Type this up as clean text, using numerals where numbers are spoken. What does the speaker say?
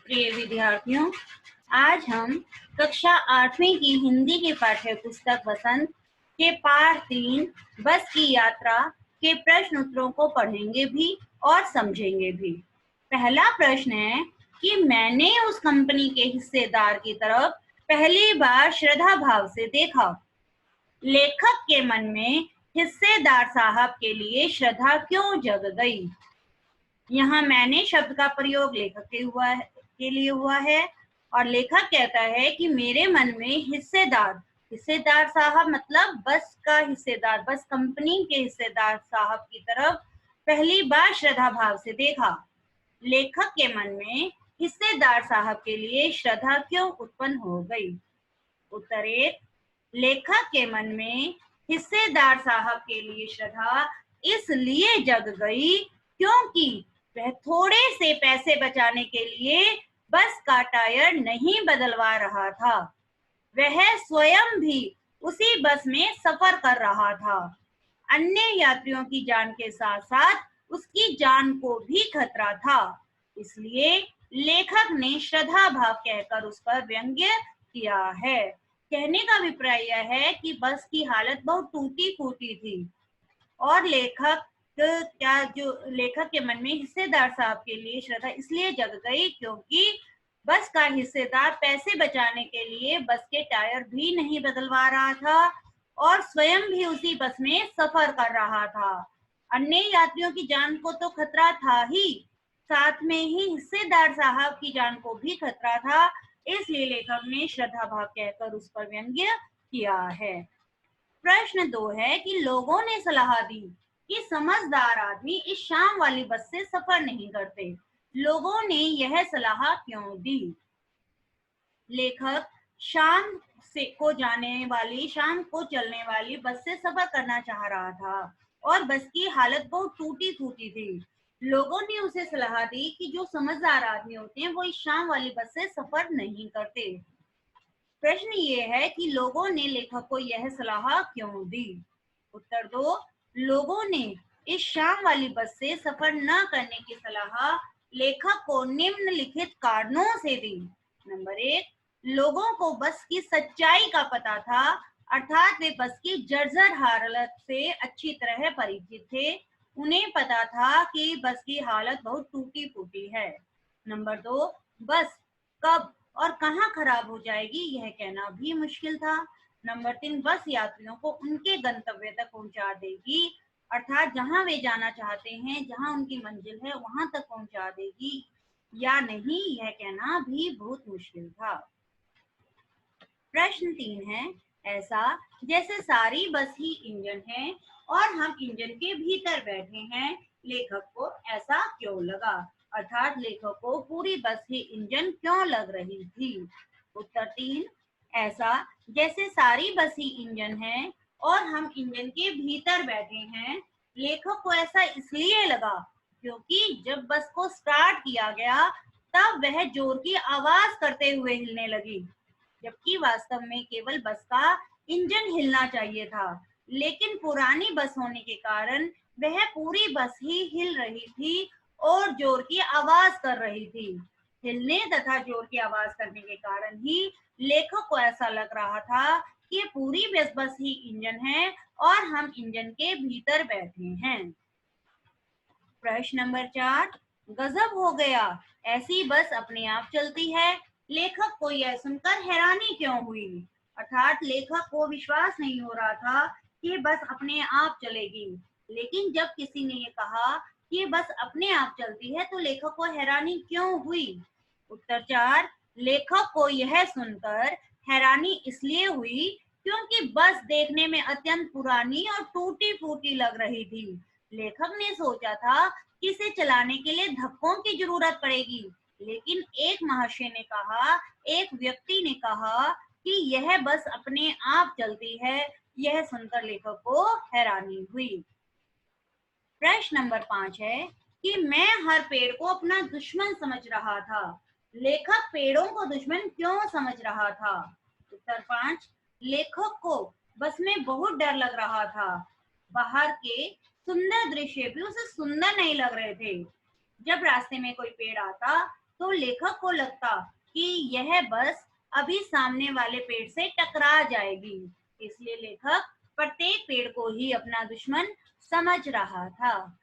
प्रिय विद्यार्थियों, आज हम कक्षा 8वीं की हिंदी की पाठ्य पुस्तक वसंत के पाठ 3 बस की यात्रा के प्रश्न उत्तरों को पढ़ेंगे भी और समझेंगे भी। पहला प्रश्न है कि मैंने उस कंपनी के हिस्सेदार की तरफ पहली बार श्रद्धा भाव से देखा। लेखक के मन में हिस्सेदार साहब के लिए श्रद्धा क्यों जग गई? यहाँ मैंने शब्द का प्रयोग लेखक के लिए हुआ है और लेखक कहता है कि मेरे मन में हिस्सेदार साहब मतलब बस का हिस्सेदार, बस कंपनी के हिस्सेदार साहब की तरफ पहली बार श्रद्धा भाव से देखा। लेखक के मन में हिस्सेदार साहब के लिए श्रद्धा क्यों उत्पन्न हो गई? उत्तर 1, लेखक के मन में हिस्सेदार साहब के लिए श्रद्धा इसलिए जग गई क्योंकि वह थोड़े से पैसे बचाने के लिए बस का टायर नहीं बदलवा रहा था। वह स्वयं भी उसी बस में सफर कर रहा था। अन्य यात्रियों की जान के साथ साथ उसकी जान को भी खतरा था, इसलिए लेखक ने श्रद्धा भाव कहकर उस पर व्यंग्य किया है। कहने का अभिप्राय यह है कि बस की हालत बहुत टूटी फूटी थी और लेखक के मन में हिस्सेदार साहब के लिए श्रद्धा इसलिए जग गई क्योंकि बस का हिस्सेदार पैसे बचाने के लिए बस के टायर भी नहीं बदलवा रहा था और स्वयं भी उसी बस में सफर कर रहा था। अन्य यात्रियों की जान को तो खतरा था ही, साथ में ही हिस्सेदार साहब की जान को भी खतरा था, इसलिए लेखक ने श्रद्धा भाव कहकर उस पर व्यंग्य किया है। प्रश्न 2 है कि लोगों ने सलाह दी कि समझदार आदमी इस शाम वाली बस से सफर नहीं करते। लोगों ने यह सलाह क्यों दी? लेखक शाम को चलने वाली बस से सफर करना चाह रहा था और बस की हालत बहुत टूटी फूटी थी। लोगों ने उसे सलाह दी कि जो समझदार आदमी होते हैं वो इस शाम वाली बस से सफर नहीं करते। प्रश्न ये है कि लोगों ने लेखक को यह सलाह क्यों दी? उत्तर 2, लोगों ने इस शाम वाली बस से सफर न करने की सलाह लेखक को निम्नलिखित कारणों से दी। नंबर 1, लोगों को बस की सच्चाई का पता था, अर्थात वे बस की जर्जर हालत से अच्छी तरह परिचित थे। उन्हें पता था कि बस की हालत बहुत टूटी फूटी है। नंबर 2, बस कब और कहाँ खराब हो जाएगी यह कहना भी मुश्किल था। नंबर 3, बस यात्रियों को उनके गंतव्य तक पहुंचा देगी, अर्थात जहां वे जाना चाहते हैं, जहां उनकी मंजिल है वहां तक पहुंचा देगी या नहीं यह कहना भी बहुत मुश्किल था। प्रश्न 3 है, ऐसा जैसे सारी बस ही इंजन है और हम इंजन के भीतर बैठे हैं, लेखक को ऐसा क्यों लगा? अर्थात लेखक को पूरी बस ही इंजन क्यों लग रही थी? उत्तर 3, ऐसा जैसे सारी बस ही इंजन है और हम इंजन के भीतर बैठे हैं, लेखक को ऐसा इसलिए लगा क्योंकि जब बस को स्टार्ट किया गया तब वह जोर की आवाज करते हुए हिलने लगी, जबकि वास्तव में केवल बस का इंजन हिलना चाहिए था, लेकिन पुरानी बस होने के कारण वह पूरी बस ही हिल रही थी और जोर की आवाज कर रही थी। हिलने तथा जोर की आवाज करने के कारण ही लेखक को ऐसा लग रहा था कि पूरी बस ही इंजन है और हम इंजन के भीतर बैठे हैं। प्रश्न नंबर 4, गजब हो गया, ऐसी बस अपने आप चलती है। लेखक को यह सुनकर हैरानी क्यों हुई? अर्थात लेखक को विश्वास नहीं हो रहा था कि बस अपने आप चलेगी, लेकिन जब किसी ने ये कहा कि बस अपने आप चलती है तो लेखक को हैरानी क्यों हुई? उत्तर 4, लेखक को यह सुनकर हैरानी इसलिए हुई क्योंकि बस देखने में अत्यंत पुरानी और टूटी फूटी लग रही थी। लेखक ने सोचा था कि इसे चलाने के लिए धक्कों की जरूरत पड़ेगी, लेकिन एक व्यक्ति ने कहा कि यह बस अपने आप चलती है। यह सुनकर लेखक को हैरानी हुई। प्रश्न नंबर 5 है कि मैं हर पेड़ को अपना दुश्मन समझ रहा था। लेखक पेड़ों को दुश्मन क्यों समझ रहा था? उत्तर 5, लेखक को बस में बहुत डर लग रहा था। बाहर के सुंदर दृश्य भी उसे सुंदर नहीं लग रहे थे। जब रास्ते में कोई पेड़ आता तो लेखक को लगता कि यह बस अभी सामने वाले पेड़ से टकरा जाएगी। इसलिए लेखक प्रत्येक पेड़ को ही अपना दुश्मन समझ रहा था।